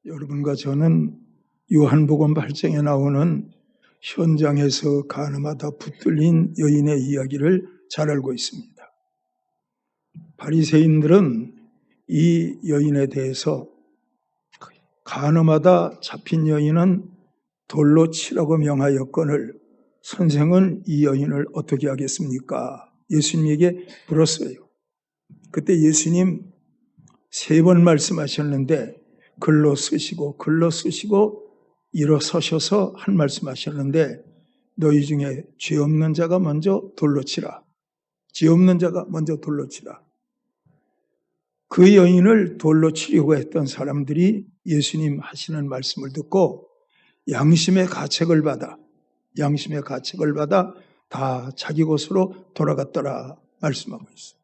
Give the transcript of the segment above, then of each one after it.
여러분과 저는 요한복음 8장에 나오는 현장에서 가늠하다 붙들린 여인의 이야기를 잘 알고 있습니다. 바리새인들은 이 여인에 대해서 가늠하다 잡힌 여인은 돌로 치라고 명하였거늘 선생은 이 여인을 어떻게 하겠습니까? 예수님에게 물었어요. 그때 예수님 3번 말씀하셨는데 글로 쓰시고 일어서셔서 한 말씀하셨는데 너희 중에 죄 없는 자가 먼저 돌로 치라. 죄 없는 자가 먼저 돌로 치라. 그 여인을 돌로 치려고 했던 사람들이 예수님 하시는 말씀을 듣고 양심의 가책을 받아 다 자기 곳으로 돌아갔더라 말씀하고 있어요.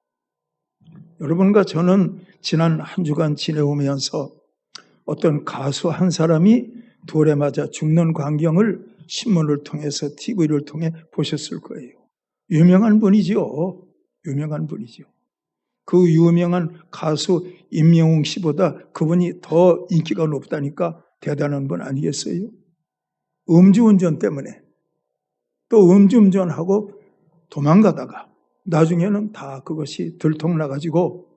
여러분과 저는 지난 한 주간 지내오면서 어떤 가수 한 사람이 돌에 맞아 죽는 광경을 신문을 통해서 TV를 통해 보셨을 거예요. 유명한 분이죠. 그 유명한 가수 임영웅 씨보다 그분이 더 인기가 높다니까 대단한 분 아니겠어요? 음주운전 때문에 또 음주운전하고 도망가다가 나중에는 다 그것이 들통나가지고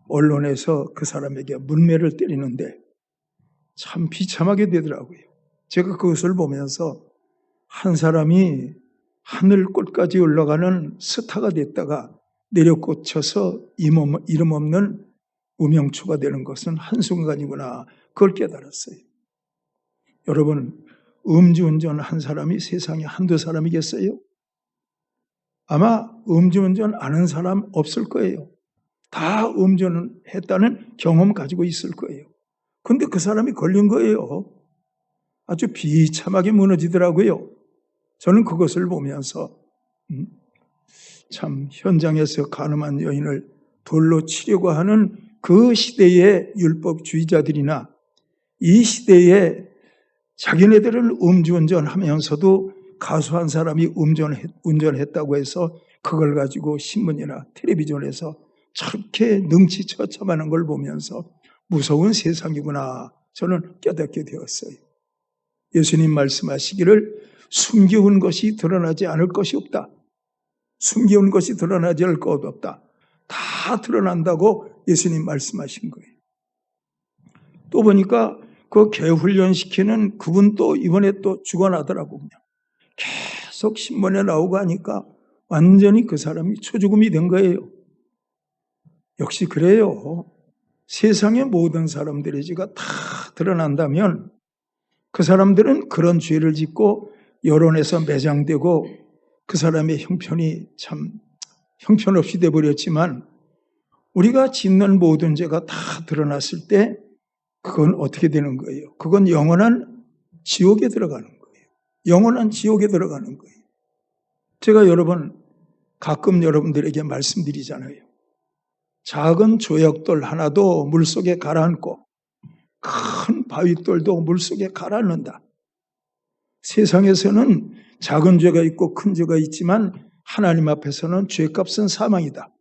언론에서 그 사람에게 문매를 때리는데 참 비참하게 되더라고요. 제가 그것을 보면서 한 사람이 하늘꽃까지 올라가는 스타가 됐다가 내려꽂혀서 이름 없는 무명초가 되는 것은 한순간이구나. 그걸 깨달았어요. 여러분, 음주운전 한 사람이 세상에 한두 사람이겠어요? 아마 음주운전 아는 사람 없을 거예요. 다 음주운전을 했다는 경험 가지고 있을 거예요. 근데 그 사람이 걸린 거예요. 아주 비참하게 무너지더라고요. 저는 그것을 보면서 참 현장에서 가늠한 여인을 돌로 치려고 하는 그 시대의 율법주의자들이나 이 시대에 자기네들은 음주운전하면서도 가수 한 사람이 운전했다고 해서 그걸 가지고 신문이나 텔레비전에서 저렇게 능치처참하는 걸 보면서 무서운 세상이구나 저는 깨닫게 되었어요. 예수님 말씀하시기를 숨겨온 것이 드러나지 않을 것이 없다. 숨겨온 것이 드러나지 않을 것 없다. 다 드러난다고 예수님 말씀하신 거예요. 또 보니까 그 개훈련시키는 그분 또 이번에 또 죽어나더라고. 그냥 계속 신문에 나오고 하니까 완전히 그 사람이 초죽음이 된 거예요. 역시 그래요. 세상의 모든 사람들의 죄가 다 드러난다면 그 사람들은 그런 죄를 짓고 여론에서 매장되고 그 사람의 형편이 참 형편없이 돼버렸지만 우리가 짓는 모든 죄가 다 드러났을 때 그건 어떻게 되는 거예요? 그건 영원한 지옥에 들어가는 거예요. 영원한 지옥에 들어가는 거예요. 제가 가끔 여러분들에게 말씀드리잖아요. 작은 조약돌 하나도 물속에 가라앉고 큰 바위돌도 물속에 가라앉는다. 세상에서는 작은 죄가 있고 큰 죄가 있지만 하나님 앞에서는 죄값은 사망이다.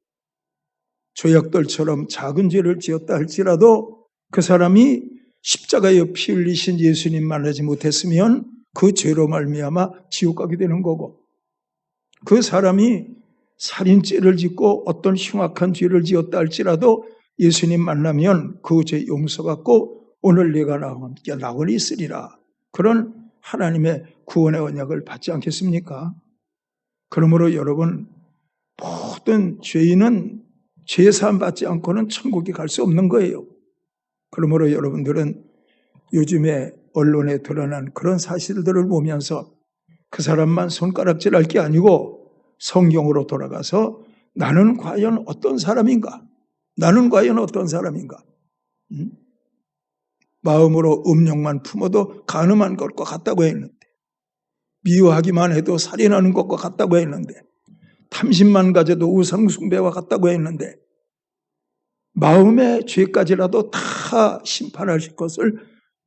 조약돌처럼 작은 죄를 지었다 할지라도 그 사람이 십자가에 피 흘리신 예수님 만나지 못했으면 그 죄로 말미암아 지옥 가게 되는 거고, 그 사람이 살인죄를 짓고 어떤 흉악한 죄를 지었다 할지라도 예수님 만나면 그 죄 용서받고 오늘 내가 나와 함께 낙원이 있으리라. 그런 하나님의 구원의 언약을 받지 않겠습니까? 그러므로 여러분, 모든 죄인은 죄사함 받지 않고는 천국에 갈 수 없는 거예요. 그러므로 여러분들은 요즘에 언론에 드러난 그런 사실들을 보면서 그 사람만 손가락질할 게 아니고 성경으로 돌아가서 나는 과연 어떤 사람인가? 마음으로 음욕만 품어도 간음한 것과 같다고 했는데, 미워하기만 해도 살인하는 것과 같다고 했는데, 탐심만 가져도 우상숭배와 같다고 했는데, 마음의 죄까지라도 다 심판하실 것을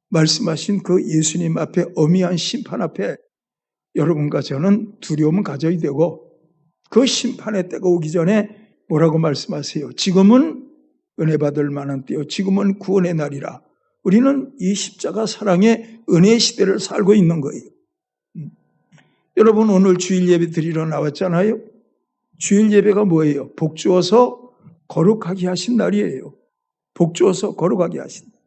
말씀하신 그 예수님 앞에, 엄미한 심판 앞에 여러분과 저는 두려움을 가져야 되고, 그 심판의 때가 오기 전에 뭐라고 말씀하세요? 지금은 은혜 받을 만한 때요, 지금은 구원의 날이라. 우리는 이 십자가 사랑의 은혜 시대를 살고 있는 거예요. 여러분 오늘 주일 예배 드리러 나왔잖아요. 주일 예배가 뭐예요? 복 주어서 거룩하게 하신 날이에요. 복 주어서 거룩하게 하신 날.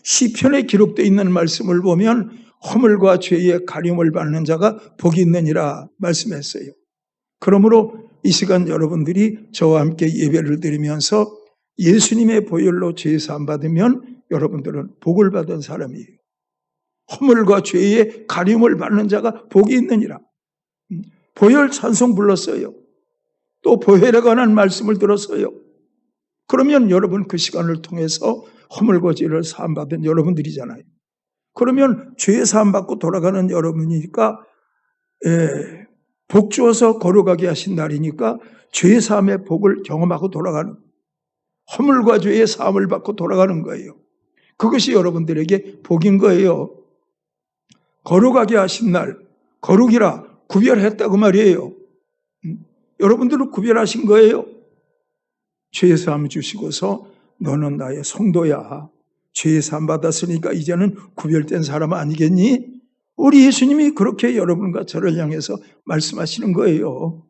시편에 기록되어 있는 말씀을 보면 허물과 죄의 가림을 받는 자가 복이 있느니라 말씀했어요. 그러므로 이 시간 여러분들이 저와 함께 예배를 드리면서 예수님의 보혈로 죄 사함 받으면 여러분들은 복을 받은 사람이에요. 허물과 죄의 가림을 받는 자가 복이 있느니라. 보혈 찬송 불렀어요. 또 보혈에 관한 말씀을 들었어요. 그러면 여러분 그 시간을 통해서 허물과 죄를 사함 받은 여러분들이잖아요. 그러면 죄 사함 받고 돌아가는 여러분이니까 복 주어서 거룩하게 하신 날이니까 죄 사함의 복을 경험하고 돌아가는, 허물과 죄의 사함을 받고 돌아가는 거예요. 그것이 여러분들에게 복인 거예요. 거룩하게 하신 날, 거룩이라 구별했다고 말이에요. 여러분들은 구별하신 거예요. 죄 사함 주시고서 너는 나의 성도야. 죄 사함 받았으니까 이제는 구별된 사람 아니겠니? 우리 예수님이 그렇게 여러분과 저를 향해서 말씀하시는 거예요.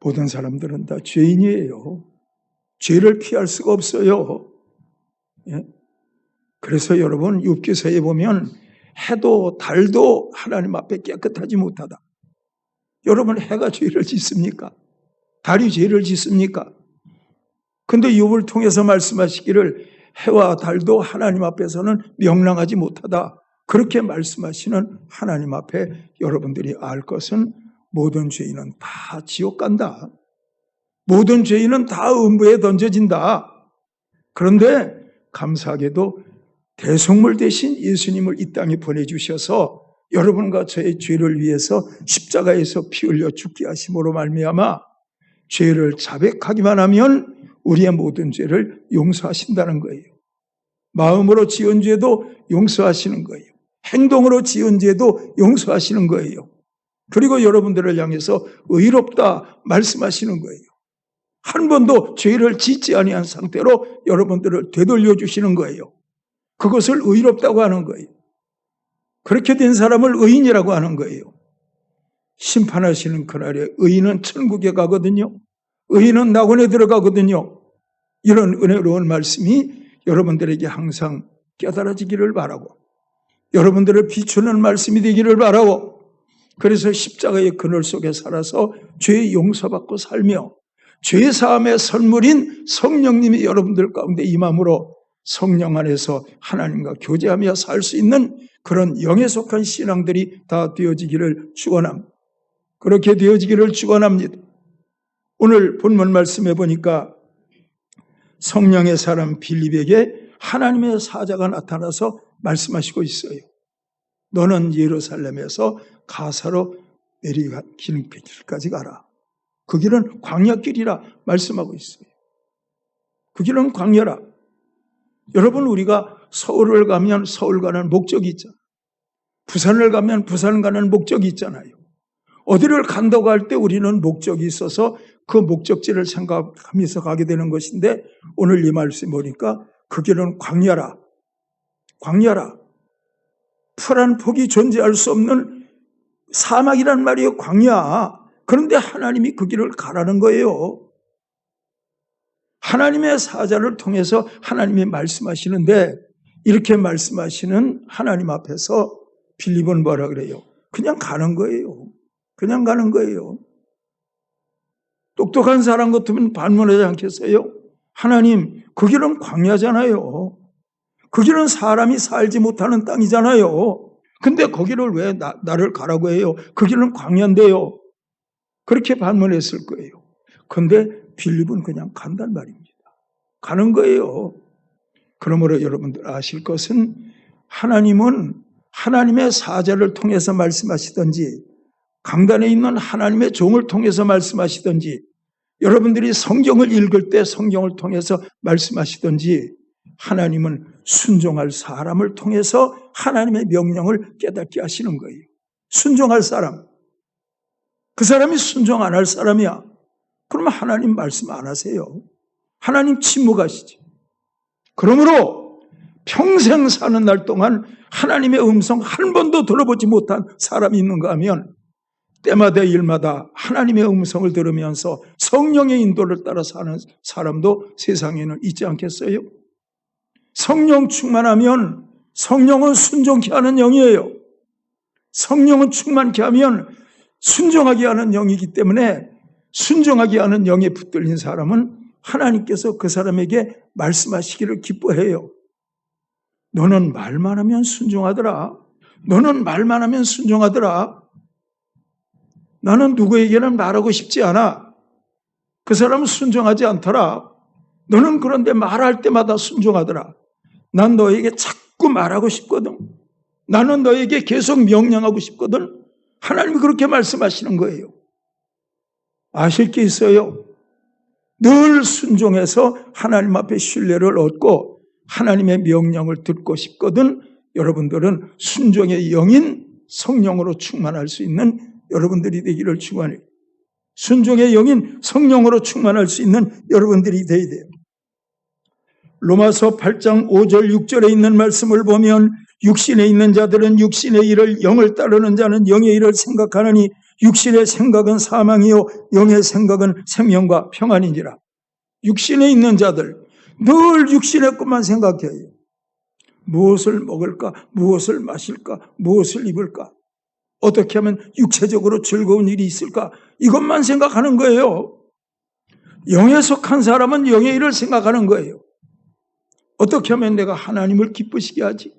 모든 사람들은 다 죄인이에요. 죄를 피할 수가 없어요. 예? 그래서 여러분 욥기서에 보면 해도 달도 하나님 앞에 깨끗하지 못하다. 여러분 해가 죄를 짓습니까? 달이 죄를 짓습니까? 근데 욥을 통해서 말씀하시기를 해와 달도 하나님 앞에서는 명랑하지 못하다. 그렇게 말씀하시는 하나님 앞에 여러분들이 알 것은 모든 죄인은 다 지옥 간다. 모든 죄인은 다 음부에 던져진다. 그런데 감사하게도 대속물 대신 예수님을 이 땅에 보내주셔서 여러분과 저의 죄를 위해서 십자가에서 피 흘려 죽게 하심으로 말미암아 죄를 자백하기만 하면 우리의 모든 죄를 용서하신다는 거예요. 마음으로 지은 죄도 용서하시는 거예요. 행동으로 지은 죄도 용서하시는 거예요. 그리고 여러분들을 향해서 의롭다 말씀하시는 거예요. 한 번도 죄를 짓지 아니한 상태로 여러분들을 되돌려 주시는 거예요. 그것을 의롭다고 하는 거예요. 그렇게 된 사람을 의인이라고 하는 거예요. 심판하시는 그날에 의인은 천국에 가거든요. 의인은 낙원에 들어가거든요. 이런 은혜로운 말씀이 여러분들에게 항상 깨달아지기를 바라고, 여러분들을 비추는 말씀이 되기를 바라고, 그래서 십자가의 그늘 속에 살아서 죄 용서받고 살며 죄 사함의 선물인 성령님이 여러분들 가운데 임함으로 성령 안에서 하나님과 교제하며 살 수 있는 그런 영에 속한 신앙들이 다 되어지기를 축원합니다. 그렇게 되어지기를 축원합니다. 오늘 본문 말씀해 보니까 성령의 사람 빌립에게 하나님의 사자가 나타나서 말씀하시고 있어요. 너는 예루살렘에서 가사로 내려가는 길까지 가라. 그 길은 광야길이라 말씀하고 있어요. 그 길은 광야라. 여러분 우리가 서울을 가면 서울 가는 목적이 있잖아요. 부산을 가면 부산 가는 목적이 있잖아요. 어디를 간다고 할 때 우리는 목적이 있어서 그 목적지를 생각하면서 가게 되는 것인데 오늘 이 말씀 보니까 그 길은 광야라. 광야라. 풀 한 폭이 존재할 수 없는 사막이란 말이에요. 광야. 그런데 하나님이 그 길을 가라는 거예요. 하나님의 사자를 통해서 하나님이 말씀하시는데 이렇게 말씀하시는 하나님 앞에서 빌립은 뭐라 그래요? 그냥 가는 거예요. 그냥 가는 거예요. 똑똑한 사람 같으면 반문하지 않겠어요? 하나님, 그 길은 광야잖아요. 그 길은 사람이 살지 못하는 땅이잖아요. 근데 거기를 왜 나를 가라고 해요? 그 길은 광야인데요. 그렇게 반문했을 거예요. 근데 빌립은 그냥 간단 말입니다. 가는 거예요. 그러므로 여러분들 아실 것은 하나님은 하나님의 사자를 통해서 말씀하시든지 강단에 있는 하나님의 종을 통해서 말씀하시든지 여러분들이 성경을 읽을 때 성경을 통해서 말씀하시든지 하나님은 순종할 사람을 통해서 하나님의 명령을 깨닫게 하시는 거예요. 순종할 사람. 그 사람이 순종 안 할 사람이야. 그러면 하나님 말씀 안 하세요. 하나님 침묵하시죠. 그러므로 평생 사는 날 동안 하나님의 음성 한 번도 들어보지 못한 사람이 있는가 하면 때마다 일마다 하나님의 음성을 들으면서 성령의 인도를 따라 사는 사람도 세상에는 있지 않겠어요? 성령 충만하면 성령은 순종케 하는 영이에요. 성령은 충만케 하면 순종하게 하는 영이기 때문에 순종하게 하는 영에 붙들린 사람은 하나님께서 그 사람에게 말씀하시기를 기뻐해요. 너는 말만 하면 순종하더라. 너는 말만 하면 순종하더라. 나는 누구에게는 말하고 싶지 않아. 그 사람은 순종하지 않더라. 너는 그런데 말할 때마다 순종하더라. 난 너에게 자꾸 말하고 싶거든. 나는 너에게 계속 명령하고 싶거든. 하나님이 그렇게 말씀하시는 거예요. 아실 게 있어요. 늘 순종해서 하나님 앞에 신뢰를 얻고 하나님의 명령을 듣고 싶거든. 여러분들은 순종의 영인 성령으로 충만할 수 있는 여러분들이 되기를 축원해요. 순종의 영인 성령으로 충만할 수 있는 여러분들이 되어야 돼요. 로마서 8장 5절 6절에 있는 말씀을 보면 육신에 있는 자들은 육신의 일을 영을 따르는 자는 영의 일을 생각하느니 육신의 생각은 사망이요 영의 생각은 생명과 평안이니라. 육신에 있는 자들 늘 육신의 것만 생각해요. 무엇을 먹을까? 무엇을 마실까? 무엇을 입을까? 어떻게 하면 육체적으로 즐거운 일이 있을까? 이것만 생각하는 거예요. 영에 속한 사람은 영의 일을 생각하는 거예요. 어떻게 하면 내가 하나님을 기쁘시게 하지?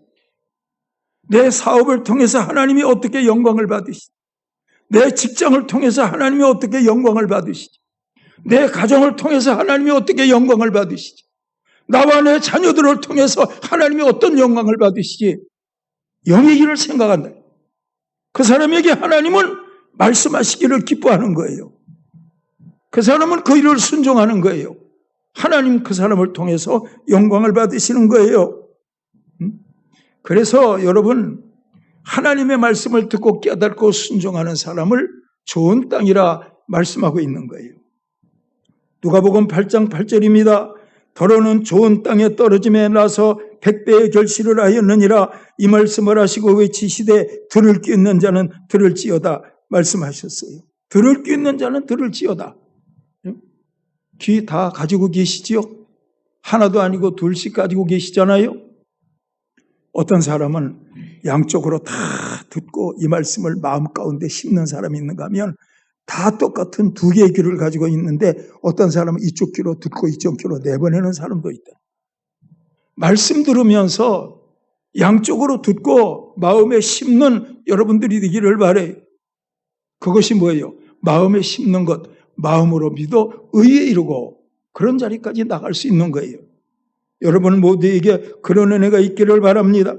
내 사업을 통해서 하나님이 어떻게 영광을 받으시지? 내 직장을 통해서 하나님이 어떻게 영광을 받으시지? 내 가정을 통해서 하나님이 어떻게 영광을 받으시지? 나와 내 자녀들을 통해서 하나님이 어떤 영광을 받으시지? 영의 일을 생각한다. 그 사람에게 하나님은 말씀하시기를 기뻐하는 거예요. 그 사람은 그 일을 순종하는 거예요. 하나님 그 사람을 통해서 영광을 받으시는 거예요. 그래서 여러분 하나님의 말씀을 듣고 깨닫고 순종하는 사람을 좋은 땅이라 말씀하고 있는 거예요. 누가복음 8장 8절입니다. 더러는 좋은 땅에 떨어짐에 나서 100배의 결실을 하였느니라. 이 말씀을 하시고 외치시되 들을 귀 있는 자는 들을지어다 말씀하셨어요. 들을 귀 있는 자는 들을지어다. 귀 다 가지고 계시지요? 하나도 아니고 둘씩 가지고 계시잖아요. 어떤 사람은 양쪽으로 다 듣고 이 말씀을 마음 가운데 심는 사람이 있는가 하면 다 똑같은 두 개의 귀를 가지고 있는데 어떤 사람은 이쪽 귀로 듣고 이쪽 귀로 내보내는 사람도 있다. 말씀 들으면서 양쪽으로 듣고 마음에 심는 여러분들이 되기를 바라요. 그것이 뭐예요? 마음에 심는 것, 마음으로 믿어 의에 이르고 그런 자리까지 나갈 수 있는 거예요. 여러분 모두에게 그런 은혜가 있기를 바랍니다.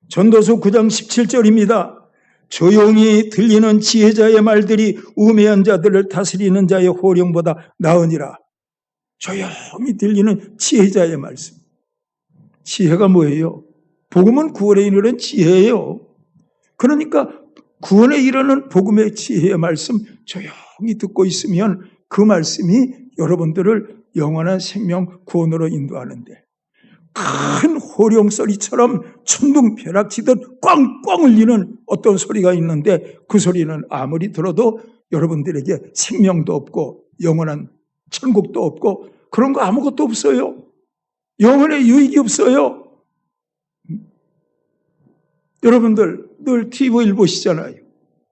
전도서 9장 17절입니다. 조용히 들리는 지혜자의 말들이 우매한 자들을 다스리는 자의 호령보다 나으니라. 조용히 들리는 지혜자의 말씀. 지혜가 뭐예요? 복음은 구원에 이르는 지혜예요. 그러니까 구원에 이르는 복음의 지혜의 말씀 조용히 듣고 있으면 그 말씀이 여러분들을 영원한 생명 구원으로 인도하는데 큰 호령소리처럼 천둥벼락치듯 꽝꽝 울리는 어떤 소리가 있는데 그 소리는 아무리 들어도 여러분들에게 생명도 없고 영원한 천국도 없고 그런 거 아무것도 없어요. 영혼의 유익이 없어요. 여러분들 늘 TV를 보시잖아요.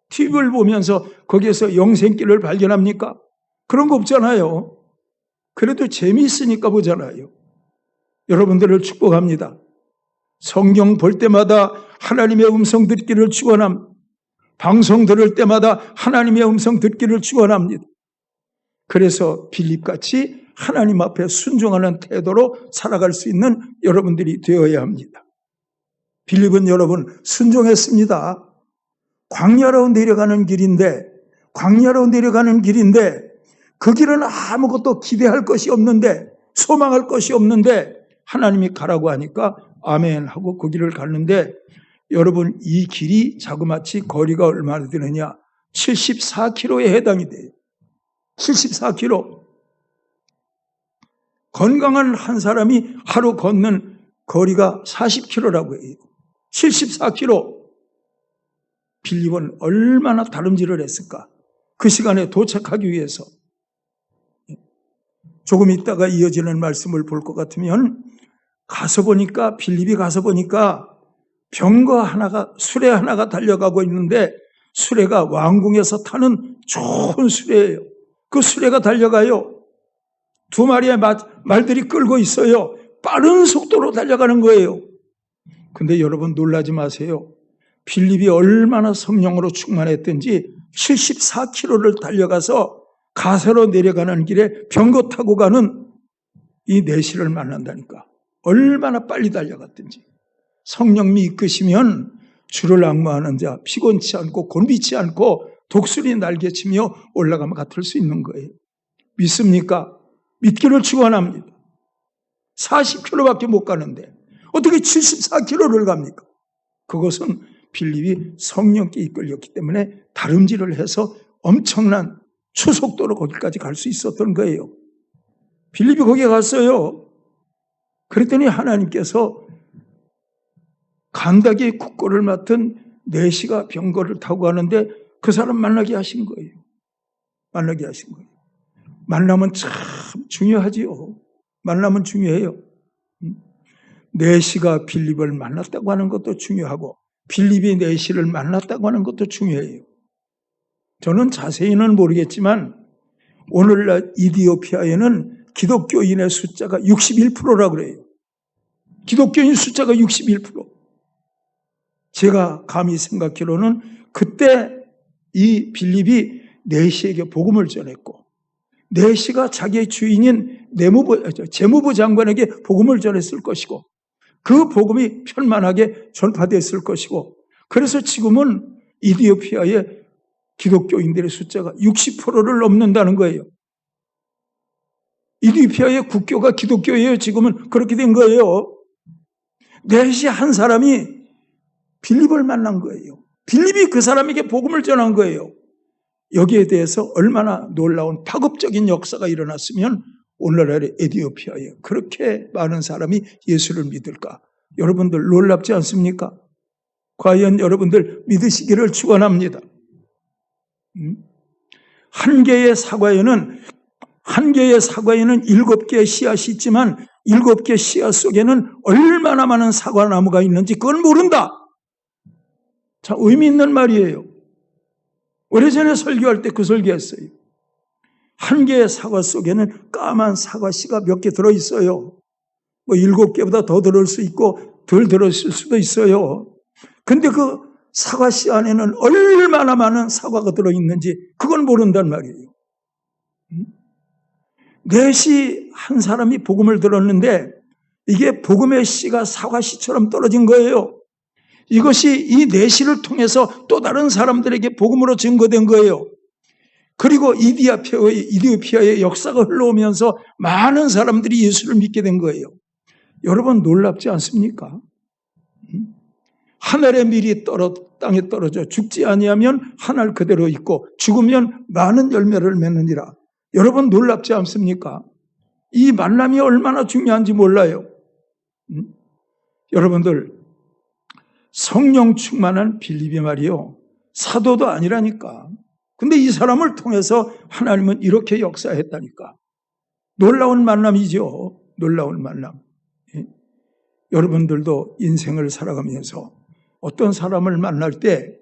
TV를 보면서 거기에서 영생길을 발견합니까? 그런 거 없잖아요. 그래도 재미있으니까 보잖아요. 여러분들을 축복합니다. 성경 볼 때마다 하나님의 음성 듣기를 축원함. 방송 들을 때마다 하나님의 음성 듣기를 축원합니다. 그래서 빌립같이 하나님 앞에 순종하는 태도로 살아갈 수 있는 여러분들이 되어야 합니다. 빌립은 여러분 순종했습니다. 광야로 내려가는 길인데 그 길은 아무것도 기대할 것이 없는데 소망할 것이 없는데 하나님이 가라고 하니까 아멘 하고 그 길을 갔는데 여러분 이 길이 자그마치 거리가 얼마나 되느냐 74km에 해당이 돼요. 74km. 건강한 한 사람이 하루 걷는 거리가 40km라고 해요. 74km. 빌립은 얼마나 다름질을 했을까? 그 시간에 도착하기 위해서. 조금 있다가 이어지는 말씀을 볼 것 같으면 빌립이 가서 보니까 병거 하나가, 수레 하나가 달려가고 있는데 수레가 왕궁에서 타는 좋은 수레예요. 그 수레가 달려가요. 2마리의 말들이 끌고 있어요. 빠른 속도로 달려가는 거예요. 근데 여러분 놀라지 마세요. 빌립이 얼마나 성령으로 충만했든지 74km를 달려가서 가세로 내려가는 길에 병거 타고 가는 이 내시를 만난다니까. 얼마나 빨리 달려갔든지. 성령이 이끄시면 주를 앙모하는 자, 피곤치 않고 곤비치 않고 독수리 날개치며 올라가면 같을 수 있는 거예요. 믿습니까? 믿기를 축원합니다. 40km밖에 못 가는데 어떻게 74km를 갑니까? 그것은 빌립이 성령께 이끌렸기 때문에 다름질을 해서 엄청난 초속도로 거기까지 갈 수 있었던 거예요. 빌립이 거기에 갔어요. 그랬더니 하나님께서 간다기의 국고를 맡은 내시가 병거를 타고 가는데 그 사람 만나게 하신 거예요. 만나게 하신 거예요. 만나면 참 중요하지요. 만나면 중요해요. 내시가 빌립을 만났다고 하는 것도 중요하고 빌립이 내시를 만났다고 하는 것도 중요해요. 저는 자세히는 모르겠지만 오늘날 이디오피아에는 기독교인의 숫자가 61%라고 그래요. 기독교인 숫자가 61%. 제가 감히 생각하기로는 그때 이 빌립이 내시에게 복음을 전했고 내시가 자기의 주인인 재무부 장관에게 복음을 전했을 것이고 그 복음이 편만하게 전파됐을 것이고 그래서 지금은 이디오피아의 기독교인들의 숫자가 60%를 넘는다는 거예요. 이디오피아의 국교가 기독교예요. 지금은 그렇게 된 거예요. 내시 한 사람이 빌립을 만난 거예요. 빌립이 그 사람에게 복음을 전한 거예요. 여기에 대해서 얼마나 놀라운 파급적인 역사가 일어났으면 오늘날의 에티오피아에 그렇게 많은 사람이 예수를 믿을까? 여러분들 놀랍지 않습니까? 과연 여러분들 믿으시기를 축원합니다. 한 개의 사과에는 7개의 씨앗이 있지만 7개 씨앗 속에는 얼마나 많은 사과나무가 있는지 그걸 모른다. 자, 의미 있는 말이에요. 오래전에 설교할 때 그 설교했어요. 한 개의 사과 속에는 까만 사과씨가 몇 개 들어있어요. 7개보다 더 들을 수 있고 덜 들었을 수도 있어요. 근데 그 사과씨 안에는 얼마나 많은 사과가 들어있는지 그건 모른단 말이에요. 내시 한 사람이 복음을 들었는데 이게 복음의 씨가 사과씨처럼 떨어진 거예요. 이것이 이 내시를 통해서 또 다른 사람들에게 복음으로 증거된 거예요. 그리고 이디오피아의 역사가 흘러오면서 많은 사람들이 예수를 믿게 된 거예요. 여러분 놀랍지 않습니까? 하늘의 밀이 땅에 떨어져 죽지 아니하면 하늘 그대로 있고 죽으면 많은 열매를 맺느니라. 여러분 놀랍지 않습니까? 이 만남이 얼마나 중요한지 몰라요. 여러분들 성령 충만한 빌립이 말이요. 사도도 아니라니까. 근데 이 사람을 통해서 하나님은 이렇게 역사했다니까. 놀라운 만남이죠. 놀라운 만남. 여러분들도 인생을 살아가면서 어떤 사람을 만날 때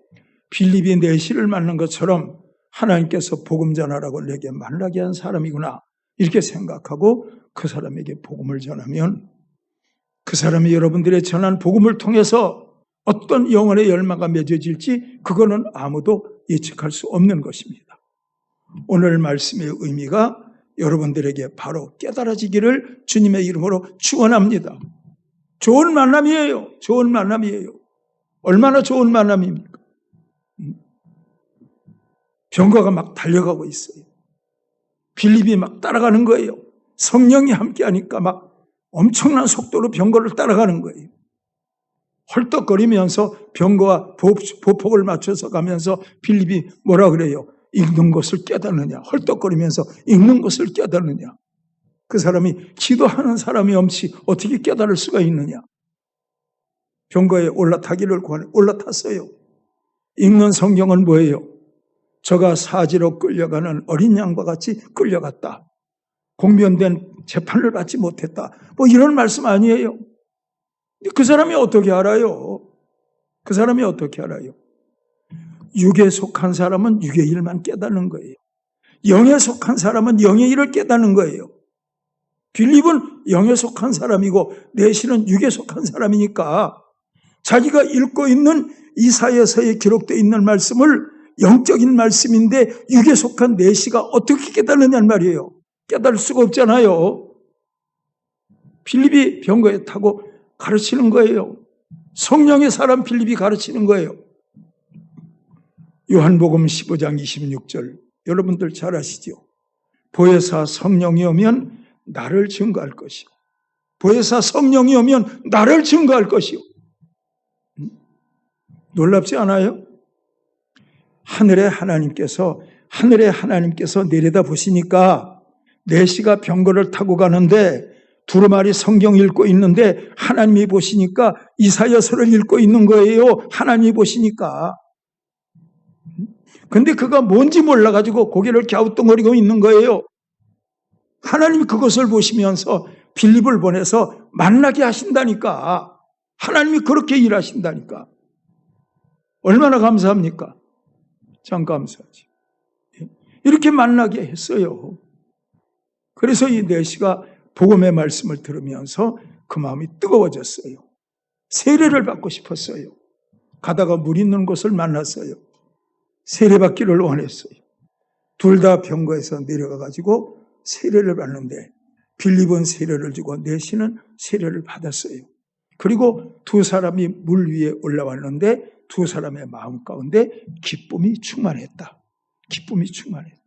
빌립이 내시를 만난 것처럼 하나님께서 복음 전하라고 내게 만나게 한 사람이구나 이렇게 생각하고 그 사람에게 복음을 전하면 그 사람이 여러분들의 전한 복음을 통해서 어떤 영혼의 열매가 맺어질지 그거는 아무도 예측할 수 없는 것입니다. 오늘 말씀의 의미가 여러분들에게 바로 깨달아지기를 주님의 이름으로 축원합니다. 좋은 만남이에요. 좋은 만남이에요. 얼마나 좋은 만남입니까? 병거가 막 달려가고 있어요. 빌립이 막 따라가는 거예요. 성령이 함께하니까 막 엄청난 속도로 병거를 따라가는 거예요. 헐떡거리면서 병거와 보폭을 맞춰서 가면서 빌립이 뭐라 그래요? 읽는 것을 깨닫느냐? 헐떡거리면서 읽는 것을 깨닫느냐? 그 사람이 기도하는 사람이 없이 어떻게 깨달을 수가 있느냐? 병거에 올라타기를 구하네. 올라탔어요. 읽는 성경은 뭐예요? 저가 사지로 끌려가는 어린 양과 같이 끌려갔다. 공변된 재판을 받지 못했다. 뭐 이런 말씀 아니에요. 그 사람이 어떻게 알아요? 그 사람이 어떻게 알아요? 육에 속한 사람은 육의 일만 깨닫는 거예요. 영에 속한 사람은 영의 일을 깨닫는 거예요. 빌립은 영에 속한 사람이고 내시는 육에 속한 사람이니까 자기가 읽고 있는 이사야서에 기록되어 있는 말씀을 영적인 말씀인데 육에 속한 내시가 어떻게 깨닫느냐는 말이에요. 깨달을 수가 없잖아요. 빌립이 병거에 타고 가르치는 거예요. 성령의 사람 빌립이 가르치는 거예요. 요한복음 15장 26절 여러분들 잘 아시죠? 보혜사 성령이 오면 나를 증거할 것이요. 보혜사 성령이 오면 나를 증거할 것이요. 놀랍지 않아요? 하늘의 하나님께서 내려다 보시니까 내시가 병거를 타고 가는데 두루마리 성경 읽고 있는데 하나님이 보시니까 이사야서를 읽고 있는 거예요. 하나님이 보시니까. 근데 그가 뭔지 몰라가지고 고개를 갸우뚱거리고 있는 거예요. 하나님이 그것을 보시면서 빌립을 보내서 만나게 하신다니까. 하나님이 그렇게 일하신다니까. 얼마나 감사합니까? 참 감사하지. 이렇게 만나게 했어요. 그래서 이 내시가 복음의 말씀을 들으면서 그 마음이 뜨거워졌어요. 세례를 받고 싶었어요. 가다가 물 있는 곳을 만났어요. 세례받기를 원했어요. 둘 다 병거에서 내려가가지고 세례를 받는데 빌립은 세례를 주고 내시는 세례를 받았어요. 그리고 두 사람이 물 위에 올라왔는데 두 사람의 마음 가운데 기쁨이 충만했다. 기쁨이 충만했다.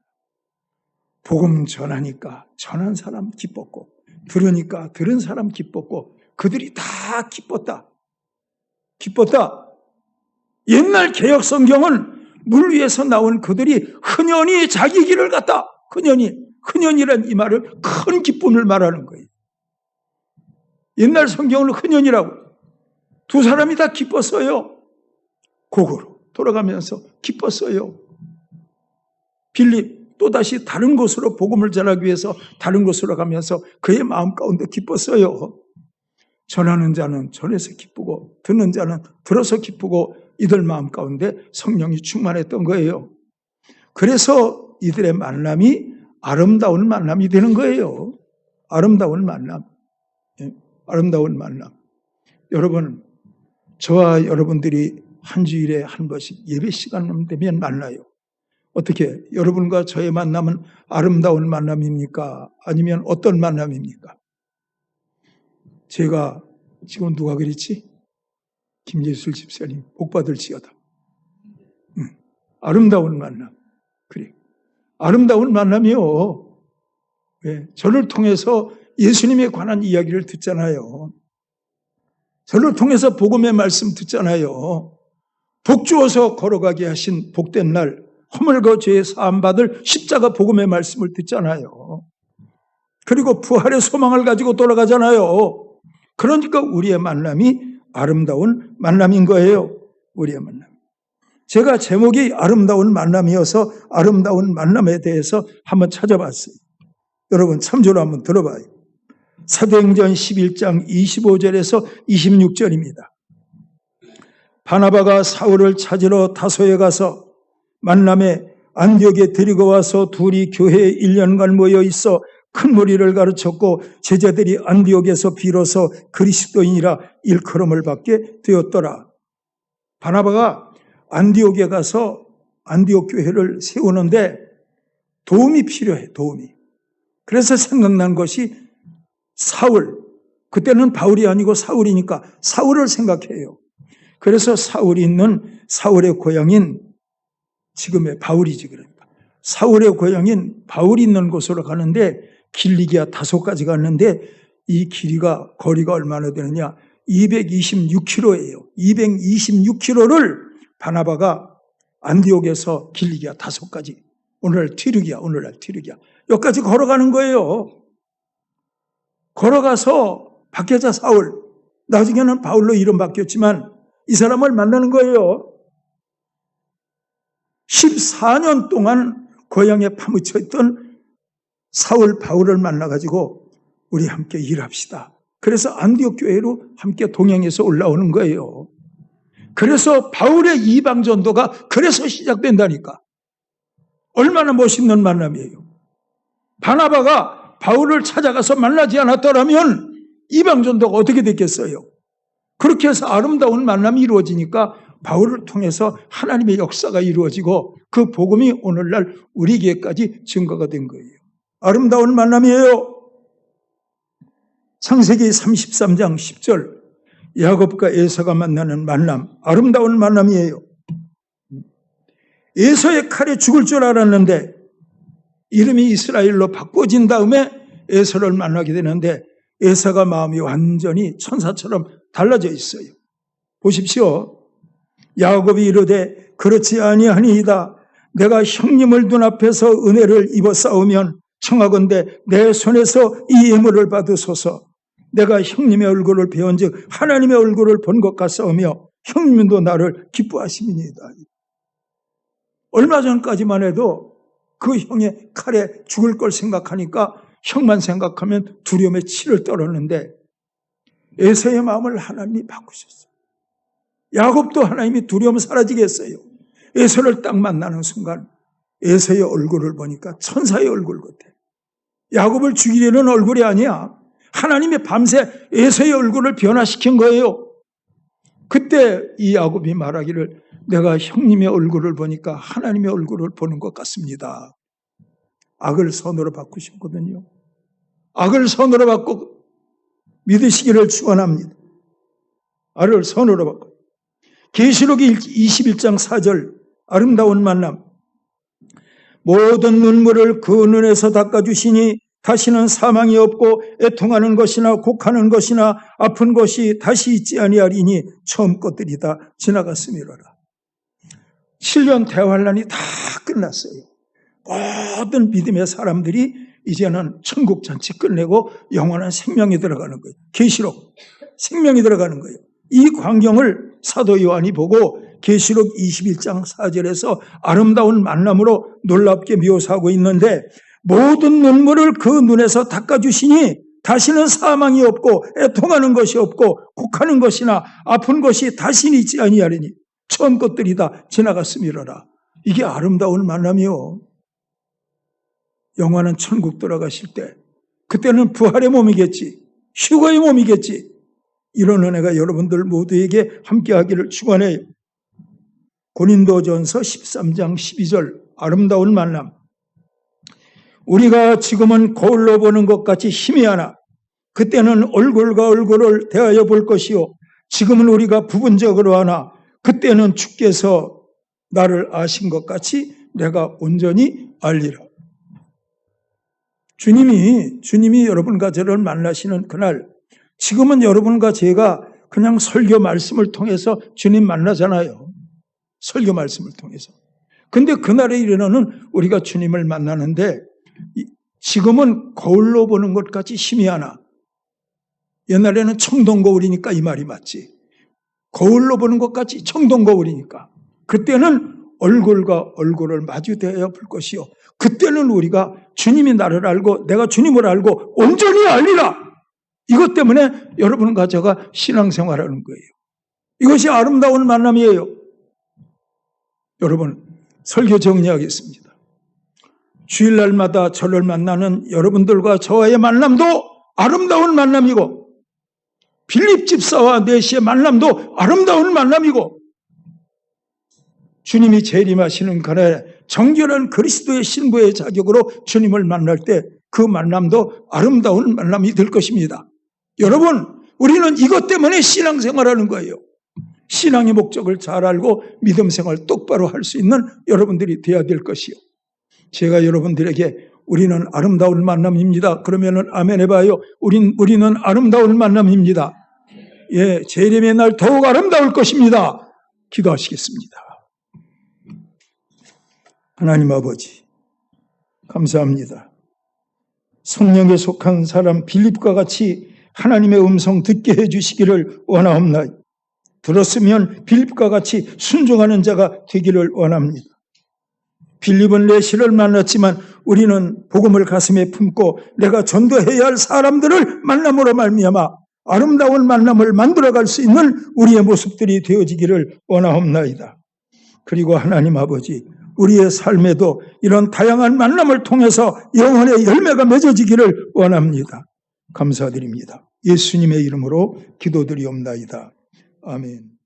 복음 전하니까 전한 사람 기뻤고 들으니까 들은 사람 기뻤고 그들이 다 기뻤다. 기뻤다. 옛날 개역 성경은 물 위에서 나온 그들이 흔연히 자기 길을 갔다. 흔연이란 이 말을 큰 기쁨을 말하는 거예요. 옛날 성경은 흔연이라고. 두 사람이 다 기뻤어요. 곡으로 돌아가면서 기뻤어요. 빌립 또다시 다른 곳으로 복음을 전하기 위해서 다른 곳으로 가면서 그의 마음 가운데 기뻤어요. 전하는 자는 전해서 기쁘고 듣는 자는 들어서 기쁘고 이들 마음 가운데 성령이 충만했던 거예요. 그래서 이들의 만남이 아름다운 만남이 되는 거예요. 아름다운 만남. 아름다운 만남. 여러분, 저와 여러분들이 한 주일에 한 번씩 예배 시간 되면 만나요. 어떻게 여러분과 저의 만남은 아름다운 만남입니까? 아니면 어떤 만남입니까? 제가 지금 누가 그랬지? 김예술 집사님 복 받을지어다. 아름다운 만남. 그래. 아름다운 만남이요. 왜? 저를 통해서 예수님에 관한 이야기를 듣잖아요. 저를 통해서 복음의 말씀 듣잖아요. 복 주어서 걸어가게 하신 복된 날 허물과 죄의 사함받을 십자가 복음의 말씀을 듣잖아요. 그리고 부활의 소망을 가지고 돌아가잖아요. 그러니까 우리의 만남이 아름다운 만남인 거예요. 우리의 만남. 제가 제목이 아름다운 만남이어서 아름다운 만남에 대해서 한번 찾아봤어요. 여러분 참조로 한번 들어봐요. 사도행전 11장 25절에서 26절입니다. 바나바가 사울을 찾으러 다소에 가서 만남에 안디옥에 데리고 와서 둘이 교회에 1년간 모여 있어 큰 무리를 가르쳤고 제자들이 안디옥에서 비로소 그리스도인이라 일컬음을 받게 되었더라. 바나바가 안디옥에 가서 안디옥 교회를 세우는데 도움이 필요해. 도움이. 그래서 생각난 것이 사울. 그때는 바울이 아니고 사울이니까 사울을 생각해요. 그래서 사울이 있는 사울의 고향인 지금의 바울이지 그러니까. 사울의 고향인 바울이 있는 곳으로 가는데 길리기아 다소까지 갔는데 이 길이가 거리가 얼마나 되느냐? 226km예요. 226km를 바나바가 안디옥에서 길리기아 다소까지 오늘날 튀르기아 여기까지 걸어가는 거예요. 걸어가서 박해자 사울, 나중에는 바울로 이름 바뀌었지만 이 사람을 만나는 거예요. 14년 동안 고향에 파묻혀 있던 사울 바울을 만나가지고 우리 함께 일합시다. 그래서 안디옥 교회로 함께 동행해서 올라오는 거예요. 그래서 바울의 이방 전도가 그래서 시작된다니까. 얼마나 멋있는 만남이에요. 바나바가 바울을 찾아가서 만나지 않았더라면 이방 전도가 어떻게 됐겠어요? 그렇게 해서 아름다운 만남이 이루어지니까 바울을 통해서 하나님의 역사가 이루어지고 그 복음이 오늘날 우리에게까지 증거가 된 거예요. 아름다운 만남이에요. 창세기 33장 10절 야곱과 에서가 만나는 만남, 아름다운 만남이에요. 에서의 칼에 죽을 줄 알았는데 이름이 이스라엘로 바꿔진 다음에 에서를 만나게 되는데 에서가 마음이 완전히 천사처럼 달라져 있어요. 보십시오. 야곱이 이르되 그렇지 아니하니이다. 내가 형님을 눈앞에서 은혜를 입어 싸우면 청하건대 내 손에서 이 예물을 받으소서. 내가 형님의 얼굴을 배운즉 하나님의 얼굴을 본 것 같사오며 형님도 나를 기뻐하심이니이다. 얼마 전까지만 해도 그 형의 칼에 죽을 걸 생각하니까 형만 생각하면 두려움에 치를 떨었는데 에서의 마음을 하나님이 바꾸셨어요. 야곱도 하나님이 두려움 사라지게 했어요. 에서를 딱 만나는 순간 에서의 얼굴을 보니까 천사의 얼굴 같아. 야곱을 죽이려는 얼굴이 아니야. 하나님이 밤새 에서의 얼굴을 변화시킨 거예요. 그때 이 야곱이 말하기를 내가 형님의 얼굴을 보니까 하나님의 얼굴을 보는 것 같습니다. 악을 선으로 바꾸셨거든요. 악을 선으로 바꾸고 믿으시기를 축원합니다. 악을 선으로 바꾸고. 계시록 21장 4절 아름다운 만남. 모든 눈물을 그 눈에서 닦아주시니 다시는 사망이 없고 애통하는 것이나 곡하는 것이나 아픈 것이 다시 있지 아니하리니 처음 것들이 다 지나갔음이로라. 7년 대환란이 다 끝났어요. 모든 믿음의 사람들이 이제는 천국 잔치 끝내고 영원한 생명이 들어가는 거예요. 계시록 생명이 들어가는 거예요. 이 광경을 사도 요한이 보고 계시록 21장 4절에서 아름다운 만남으로 놀랍게 묘사하고 있는데 모든 눈물을 그 눈에서 닦아주시니 다시는 사망이 없고 애통하는 것이 없고 곡하는 것이나 아픈 것이 다시는 있지 아니하리니 처음 것들이 다 지나갔음이로라. 이게 아름다운 만남이요. 영원한 천국 들어가실 때 그때는 부활의 몸이겠지, 휴거의 몸이겠지. 이런 은혜가 여러분들 모두에게 함께하기를 축원해요. 고린도전서 13장 12절 아름다운 만남. 우리가 지금은 거울로 보는 것 같이 희미하나 그때는 얼굴과 얼굴을 대하여 볼 것이요 지금은 우리가 부분적으로 하나 그때는 주께서 나를 아신 것 같이 내가 온전히 알리라. 주님이 여러분과 저를 만나시는 그날, 지금은 여러분과 제가 그냥 설교 말씀을 통해서 주님 만나잖아요. 설교 말씀을 통해서. 근데 그날에 이르러는 우리가 주님을 만나는데 지금은 거울로 보는 것 같이 희미하나, 옛날에는 청동거울이니까 이 말이 맞지. 거울로 보는 것 같이 청동거울이니까. 그때는 얼굴과 얼굴을 마주대하여 볼 것이요. 그때는 우리가 주님이 나를 알고 내가 주님을 알고 온전히 알리라. 이것 때문에 여러분과 제가 신앙생활하는 거예요. 이것이 아름다운 만남이에요. 여러분, 설교 정리하겠습니다. 주일날마다 저를 만나는 여러분들과 저와의 만남도 아름다운 만남이고, 빌립 집사와 내시의 만남도 아름다운 만남이고, 주님이 재림하시는 그날에 정결한 그리스도의 신부의 자격으로 주님을 만날 때 그 만남도 아름다운 만남이 될 것입니다. 여러분, 우리는 이것 때문에 신앙생활하는 거예요. 신앙의 목적을 잘 알고 믿음 생활 똑바로 할 수 있는 여러분들이 되어야 될 것이요. 제가 여러분들에게 우리는 아름다운 만남입니다. 그러면은 아멘 해봐요. 우리는 아름다운 만남입니다. 예, 재림의 날 더욱 아름다울 것입니다. 기도하시겠습니다. 하나님 아버지, 감사합니다. 성령에 속한 사람 빌립과 같이 하나님의 음성 듣게 해주시기를 원하옵나이다. 들었으면 빌립과 같이 순종하는 자가 되기를 원합니다. 빌립은 레시를 만났지만 우리는 복음을 가슴에 품고 내가 전도해야 할 사람들을 만남으로 말미암아 아름다운 만남을 만들어갈 수 있는 우리의 모습들이 되어지기를 원하옵나이다. 그리고 하나님 아버지, 우리의 삶에도 이런 다양한 만남을 통해서 영혼의 열매가 맺어지기를 원합니다. 감사드립니다. 예수님의 이름으로 기도드리옵나이다. 아멘.